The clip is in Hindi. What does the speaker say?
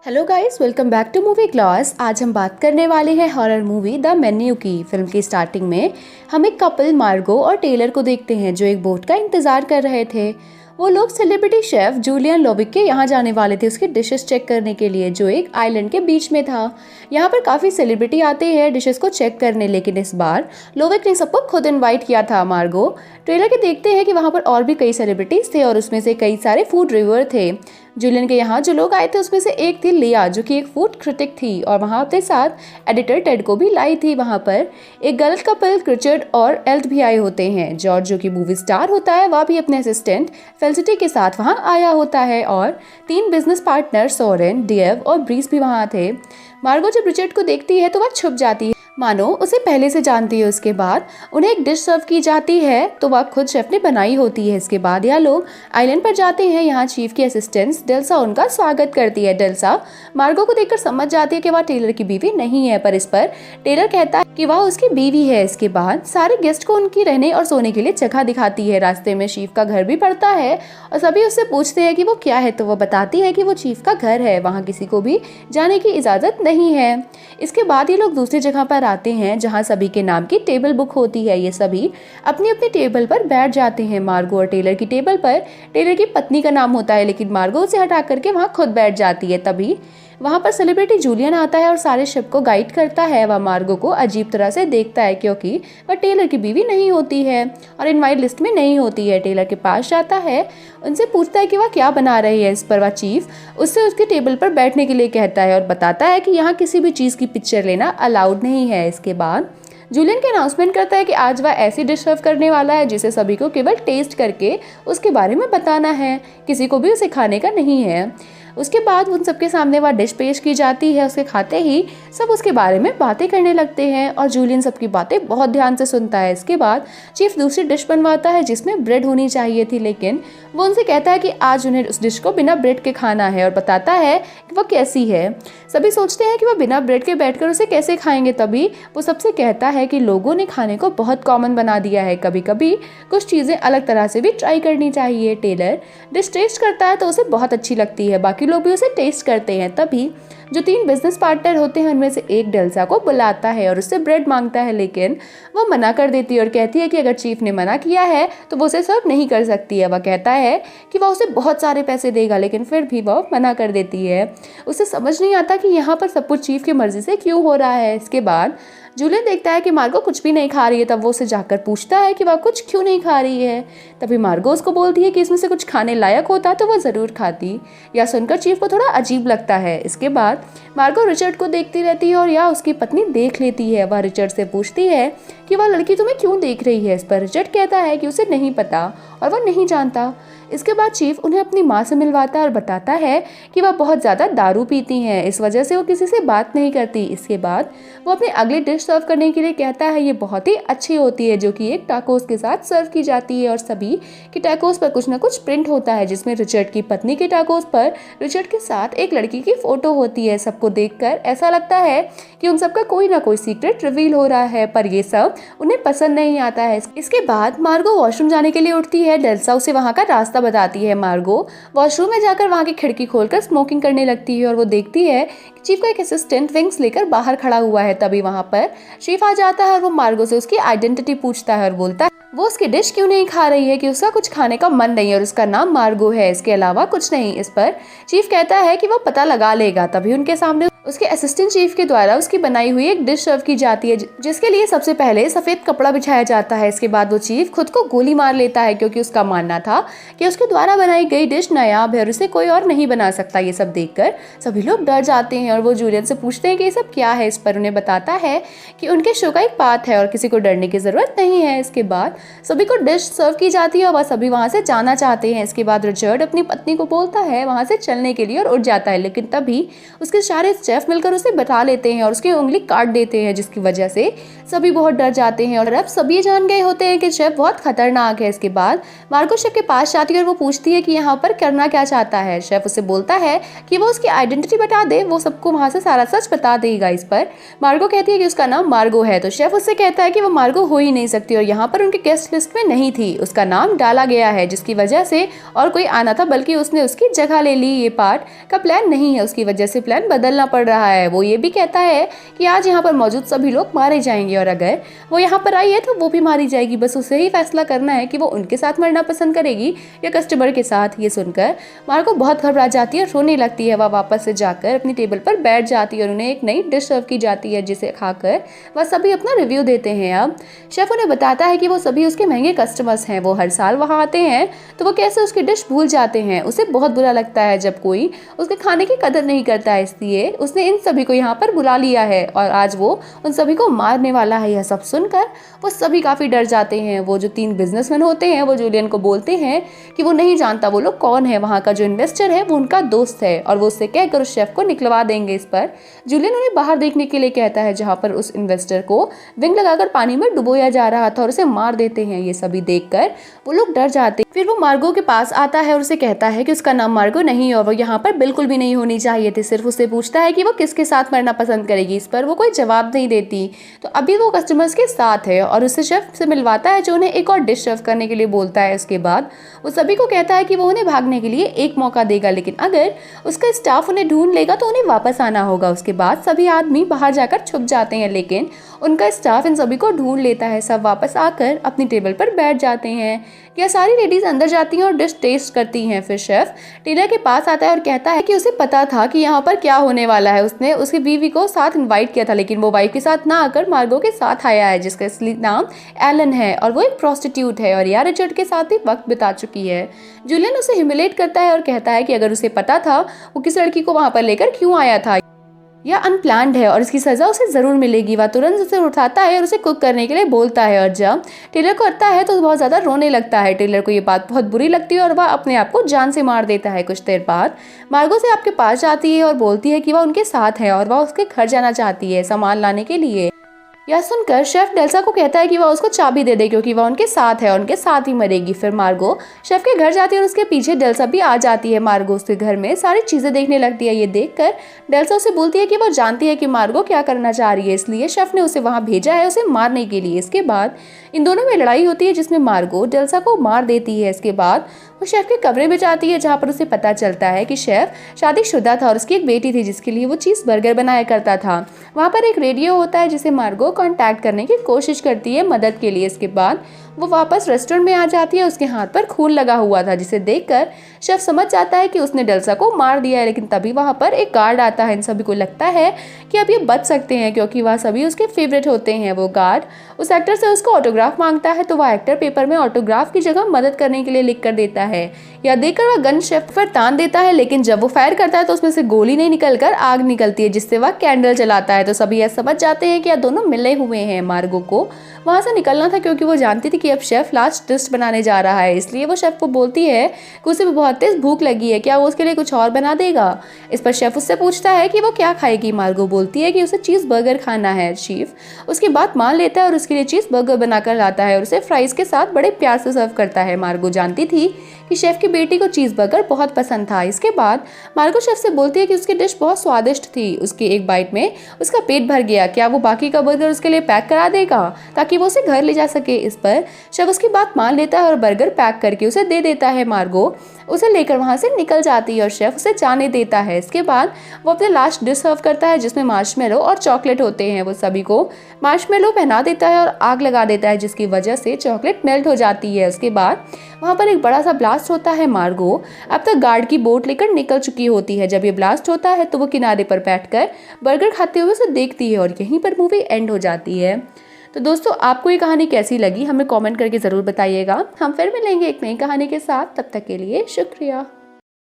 Hello guys, welcome back to movie class. आज हम बात करने वाले हैं हॉरर मूवी द मेन्यू की। फिल्म की स्टार्टिंग में हम एक कपल मार्गो और टेलर को देखते हैं जो एक बोट का इंतजार कर रहे थे। वो लोग सेलिब्रिटी शेफ जूलियन लोबिक के यहाँ जाने वाले थे उसके डिशेस चेक करने के लिए, जो एक आइलैंड के बीच में था। यहाँ पर काफ़ी सेलिब्रिटी आते हैं डिशेस को चेक करने, लेकिन इस बार लोबिक ने सबको खुद इनवाइट किया था। मार्गो ट्रेलर के देखते हैं कि वहाँ पर और भी कई सेलिब्रिटीज थे और उसमें से कई सारे फूड रिव्यूअर थे। जूलियन के यहाँ जो लोग आए थे उसमें से एक थी लिया, जो कि एक फूड क्रिटिक थी, और वहाँ अपने साथ एडिटर टेड को भी लाई थी। वहाँ पर एक गर्ल कपल रिचर्ड और एल्ट भी आए होते हैं। जॉर्ज जो कि मूवी स्टार होता है वह भी अपने असिस्टेंट फेलिसिटी के साथ वहाँ आया होता है, और 3 बिजनेस पार्टनर सोरेन, डेव और ब्रीस भी वहाँ थे। मार्गो जब रिचर्ड को देखती है तो वह छुप जाती है, मानो उसे पहले से जानती है। उसके बाद उन्हें एक डिश सर्व की जाती है तो वह खुद शेफ ने बनाई होती है। इसके बाद यह लोग आइलैंड पर जाते हैं। यहाँ चीफ की असिस्टेंट डेल्सा उनका स्वागत करती है। डेल्सा मार्गो को देखकर समझ जाती है कि वह टेलर की बीवी नहीं है, पर इस पर टेलर कहता है कि वह उसकी बीवी है। इसके बाद सारे गेस्ट को उनकी रहने और सोने के लिए जगह दिखाती है। रास्ते में चीफ का घर भी पड़ता है और सभी उससे पूछते हैं कि वो क्या है, तो वो बताती है कि वो चीफ का घर है, वहाँ किसी को भी जाने की इजाजत नहीं है। इसके बाद ये लोग दूसरी जगह पर आते हैं जहां सभी के नाम की टेबल बुक होती है। ये सभी अपनी अपनी टेबल पर बैठ जाते हैं। मार्गो और टेलर की टेबल पर टेलर की पत्नी का नाम होता है, लेकिन मार्गो उसे हटा करके वहां खुद बैठ जाती है। तभी वहां पर सेलिब्रिटी जूलियन आता है और सारे शिप को गाइड करता है। वह मार्गो को अजीब तरह से देखता है क्योंकि वह टेलर की बीवी नहीं होती है और इनवाइट लिस्ट में नहीं होती है। टेलर के पास जाता है, उनसे पूछता है कि वह क्या बना रही है। इस पर वह चीफ उससे उसके टेबल पर बैठने के लिए कहता है और बताता है कि यहाँ किसी भी चीज़ की पिक्चर लेना अलाउड नहीं है। इसके बाद जूलियन के अनाउंसमेंट करता है कि आज वह ऐसी डिश सर्व करने वाला है जिसे सभी को केवल टेस्ट करके उसके बारे में बताना है, किसी को भी उसे खाने का नहीं है। उसके बाद उन सबके सामने वह डिश पेश की जाती है। उसके खाते ही सब उसके बारे में बातें करने लगते हैं और जूलियन सबकी बातें बहुत ध्यान से सुनता है। इसके बाद चीफ दूसरी डिश बनवाता है जिसमें ब्रेड होनी चाहिए थी, लेकिन वो उनसे कहता है कि आज उन्हें उस डिश को बिना ब्रेड के खाना है और बताता है कि वह कैसी है। सभी सोचते हैं कि वह बिना ब्रेड के बैठकर उसे कैसे खाएंगे। तभी वो सबसे कहता है कि लोगों ने खाने को बहुत कॉमन बना दिया है, कभी कभी कुछ चीज़ें अलग तरह से भी ट्राई करनी चाहिए। टेलर डिश टेस्ट करता है तो उसे बहुत अच्छी लगती है, बाकी लोग भी उसे टेस्ट करते हैं। तभी जो 3 बिजनेस पार्टनर होते हैं उनमें से एक डेल्सा को बुलाता है और उससे ब्रेड मांगता है, लेकिन वो मना कर देती है और कहती है कि अगर चीफ ने मना किया है तो वो उसे सर्व नहीं कर सकती है। वह कहता है कि वह उसे बहुत सारे पैसे देगा, लेकिन फिर भी वह मना कर देती है। उसे समझ नहीं आता कि यहाँ पर सब कुछ चीफ की मर्जी से क्यों हो रहा है। इसके बाद जूलियन देखता है कि मार्गो कुछ भी नहीं खा रही है, तब वो उसे जाकर पूछता है कि वह कुछ क्यों नहीं खा रही है। तभी मार्गो उसको बोलती है कि इसमें से कुछ खाने लायक होता तो वह ज़रूर खाती। यह सुनकर चीफ को थोड़ा अजीब लगता है। इसके बाद मार्गो रिचर्ड को देखती रहती है और यह उसकी पत्नी देख लेती है। वह रिचर्ड से पूछती है कि वह लड़की तुम्हें क्यों देख रही है। इस पर रिचर्ड कहता है कि उसे नहीं पता और वह नहीं जानता। इसके बाद चीफ उन्हें अपनी माँ से मिलवाता है और बताता है कि वह बहुत ज़्यादा दारू पीती हैं, इस वजह से वो किसी से बात नहीं करती। इसके बाद वो अपनी अगली डिश सर्व करने के लिए कहता है। ये बहुत ही अच्छी होती है, जो कि एक टाकोस के साथ सर्व की जाती है और सभी के टाकोस पर कुछ ना कुछ प्रिंट होता है, जिसमें रिचर्ड की पत्नी के टाकोस पर रिचर्ड के साथ एक लड़की की फोटो होती है। सबको देखकर ऐसा लगता है कि उन सबका कोई ना कोई सीक्रेट रिवील हो रहा है, पर ये सब उन्हें पसंद नहीं आता है। इसके बाद मार्गो वॉशरूम जाने के लिए उठती है। डेल्सा उसे वहाँ का रास्ता बताती है। मार्गो वॉशरूम में जाकर वहाँ की खिड़की खोलकर स्मोकिंग करने लगती है और वो देखती है कि चीफ का एक असिस्टेंट विंग्स लेकर बाहर खड़ा हुआ है। तभी वहाँ पर चीफ आ जाता है और वो मार्गो से उसकी आइडेंटिटी पूछता है और बोलता है वो उसकी डिश क्यों नहीं खा रही है, कि उसका कुछ खाने का मन नहीं है और उसका नाम मार्गो है, इसके अलावा कुछ नहीं। इस पर चीफ कहता है कि वो पता लगा लेगा। तभी उनके सामने उसके असिस्टेंट चीफ के द्वारा उसकी बनाई हुई एक डिश सर्व की जाती है, जिसके लिए सबसे पहले सफ़ेद कपड़ा बिछाया जाता है। इसके बाद वो चीफ खुद को गोली मार लेता है क्योंकि उसका मानना था कि उसके द्वारा बनाई गई डिश नायाब है और उसे कोई और नहीं बना सकता। ये सब देखकर सभी लोग डर जाते हैं और वो जूलियन से पूछते हैं कि ये सब क्या है। इस पर उन्हें बताता है कि उनके शो का एक पार्ट है और किसी को डरने की ज़रूरत नहीं है। इसके बाद सभी को डिश सर्व की जाती है और वह सभी वहाँ से जाना चाहते हैं। इसके बाद रिचर्ड अपनी पत्नी को बोलता है वहाँ से चलने के लिए और उठ जाता है, लेकिन तभी उसके सारे शेफ मिलकर उसे बता लेते हैं और उसकी उंगली काट देते हैं, जिसकी वजह से सभी बहुत डर जाते हैं और अब सभी जान गए होते हैं कि शेफ बहुत खतरनाक है। इसके बाद मार्गो शेफ के पास जाती है और वो पूछती है कि यहाँ पर करना क्या चाहता है। शेफ उसे बोलता है कि वो उसकी आइडेंटिटी बता दे, वो सबको वहाँ से सारा सच बता देगा। इस पर मार्गो कहती है कि उसका नाम मार्गो है, तो शेफ उससे कहता है कि वो मार्गो हो ही नहीं सकती और यहाँ पर उनके गेस्ट लिस्ट में नहीं थी, उसका नाम डाला गया है, जिसकी वजह से और कोई आना था बल्कि उसने उसकी जगह ले ली। ये पार्ट का प्लान नहीं है, उसकी वजह से प्लान बदलना पड़ रहा है। वो ये भी कहता है कि आज यहाँ पर मौजूद सभी लोग मारे जाएंगे और अगर वो यहाँ पर आई है तो वो भी मारी जाएगी। बस उसे ही फैसला करना है कि वो उनके साथ मरना पसंद करेगी या कस्टमर के साथ। ये सुनकर मार्गो बहुत घबरा जाती है और रोने लगती है। वह वापस से जाकर अपनी टेबल पर बैठ जाती है और उन्हें एक नई डिश सर्व की जाती है, जिसे खाकर वह सभी अपना रिव्यू देते हैं। अब शेफ उन्हें बताता है कि वो सभी उसके महंगे कस्टमर्स हैं, वो हर साल वहाँ आते हैं, तो वो कैसे उसकी डिश भूल जाते हैं। उसे बहुत बुरा लगता है जब कोई उसके खाने की कदर नहीं करता है, इसलिए उसने इन सभी को यहाँ पर बुला लिया है और आज वो उन सभी को मारने वाला है। यह सब सुनकर वो सभी काफ़ी डर जाते हैं। वो जो 3 बिजनेसमैन होते हैं वो जूलियन को बोलते हैं कि वो नहीं जानता वो लोग कौन है, वहाँ का जो इन्वेस्टर है वो उनका दोस्त है और वो उससे कहकर उस शेफ को निकलवा देंगे। इस पर जूलियन उन्हें बाहर देखने के लिए कहता है, जहाँ पर उस इन्वेस्टर को विंग लगाकर पानी में डुबोया जा रहा था और उसे मार देते हैं। ये सभी देखकर वो लोग डर जाते हैं। फिर वो मार्गो के पास आता है और उसे कहता है कि उसका नाम मार्गो नहीं है और वो यहाँ पर बिल्कुल भी नहीं होनी चाहिए थी। सिर्फ उससे पूछता है कि वो किसके साथ मरना पसंद करेगी। इस पर वो कोई जवाब नहीं देती। तो अभी वो कस्टमर्स के साथ है और उससे शेफ से मिलवाता है, जो उन्हें एक और डिश सर्व करने के लिए बोलता है। उसके बाद वो सभी को कहता है कि वो उन्हें भागने के लिए एक मौका देगा, लेकिन अगर उसका स्टाफ उन्हें ढूंढ लेगा तो उन्हें वापस आना होगा। उसके बाद सभी आदमी बाहर जाकर छुप जाते हैं, लेकिन उनका स्टाफ इन सभी को ढूंढ लेता है। सब वापस आकर अपनी टेबल पर बैठ जाते हैं। यह सारी लेडीज अंदर जाती हैं और डिश टेस्ट करती हैं। फिर शेफ टेलर के पास आता है और कहता है कि उसे पता था कि यहाँ पर क्या होने वाला है। उसने उसकी बीवी को साथ इनवाइट किया था, लेकिन वो वाइफ के साथ ना आकर मार्गो के साथ आया है, जिसका असली नाम एलन है और वो एक प्रोस्टिट्यूट है और या रिचर्ड के साथ भी वक्त बिता चुकी है। जूलियन उसे ह्यूमिलेट करता है और कहता है कि अगर उसे पता था वो किस लड़की को वहां पर लेकर क्यों आया था, यह अनप्लान्ड है और इसकी सजा उसे जरूर मिलेगी। वह तुरंत उसे उठाता है और उसे कुक करने के लिए बोलता है और जब टेलर को आता है तो बहुत ज्यादा रोने लगता है। टेलर को ये बात बहुत बुरी लगती है और वह अपने आप को जान से मार देता है। कुछ देर बाद मार्गो से आपके पास जाती है और बोलती है कि वह उनके साथ है और वह उसके घर जाना चाहती है सामान लाने के लिए। यह सुनकर शेफ डेल्सा को कहता है कि वह उसको चाबी दे दे, क्योंकि वह उनके साथ है और उनके साथ ही मरेगी। फिर मार्गो शेफ के घर जाती है और उसके पीछे डेल्सा भी आ जाती है। मार्गो उसके घर में सारी चीजें देखने लगती है। ये देखकर डेल्सा उसे बोलती है कि वह जानती है कि मार्गो क्या करना चाह रही है, इसलिए शेफ ने उसे वहां भेजा है उसे मारने के लिए। इसके बाद इन दोनों में लड़ाई होती है, जिसमें मार्गो डेल्सा को मार देती है। इसके बाद वो शेफ के कमरे में जाती है, जहाँ पर उसे पता चलता है कि शेफ शादीशुदा था और उसकी एक बेटी थी, जिसके लिए वो चीज बर्गर बनाया करता था। वहाँ पर एक रेडियो होता है, जिसे मार्गो कांटेक्ट करने की कोशिश करती है मदद के लिए। इसके बाद वो वापस रेस्टोरेंट में आ जाती है। उसके हाथ पर खून लगा हुआ था, जिसे देखकर शेफ समझ जाता है कि उसने डेल्सा को मार दिया है, लेकिन तभी वहाँ पर एक गार्ड आता है। इन सभी को लगता है कि अब ये बच सकते हैं, क्योंकि वह सभी उसके फेवरेट होते हैं। वो गार्ड उस एक्टर से उसको ऑटोग्राफ मांगता है, तो वह एक्टर पेपर में ऑटोग्राफ की जगह मदद करने के लिए लिख कर देता है। यह देखकर वह गन शेफ पर तान देता है, लेकिन जब वो फायर करता है तो उसमें से गोली नहीं निकलकर आग निकलती है, जिससे वह कैंडल जलाता है। तो सभी यह समझ जाते हैं कि यह दोनों मिले हुए हैं। मार्गो को वहां से निकलना था, क्योंकि वो जानती थी कि अब शेफ लास्ट डिश बनाने जा रहा है, इसलिए वो शेफ को बोलती है कि उसे भी बहुत तेज भूख लगी है, क्या वो उसके लिए कुछ और बना देगा। इस पर शेफ उससे पूछता है कि वो क्या खाएगी। मार्गो बोलती है कि उसे चीज बर्गर खाना है। शेफ उसकी बात मान लेता है और उसके लिए चीज बर्गर बनाकर लाता है और उसे फ्राइज के साथ बड़े प्यार से सर्व करता है। मार्गो जानती थी कि शेफ की बेटी को चीज बर्गर बहुत पसंद था। इसके बाद मार्गो शेफ से बोलती है कि उसकी डिश बहुत स्वादिष्ट थी, उसके एक बाइट में उसका पेट भर गया, क्या वो बाकी का बर्गर उसके लिए पैक करा देगा ताकि वो उसे घर ले जा सके। इस पर शेफ उसकी बात मान लेता है और बर्गर पैक करके उसे दे देता है। मार्गो उसे लेकर वहां से निकल जाती है और शेफ उसे जाने देता है। इसके बाद वो अपने लास्ट डिश सर्व करता है, जिसमें मार्शमेलो और चॉकलेट होते हैं। वो सभी को मार्शमेलो पहना देता है और आग लगा देता है, जिसकी वजह से चॉकलेट मेल्ट हो जाती है। उसके बाद वहाँ पर एक बड़ा सा ब्लास्ट होता है। मार्गो अब तक गार्ड की बोट लेकर निकल चुकी होती है। जब ये ब्लास्ट होता है तो वो किनारे पर बैठकर बर्गर खाते हुए उसे देखती है और यहीं पर मूवी एंड हो जाती है। तो दोस्तों, आपको ये कहानी कैसी लगी हमें कमेंट करके ज़रूर बताइएगा। हम फिर मिलेंगे एक नई कहानी के साथ, तब तक के लिए शुक्रिया।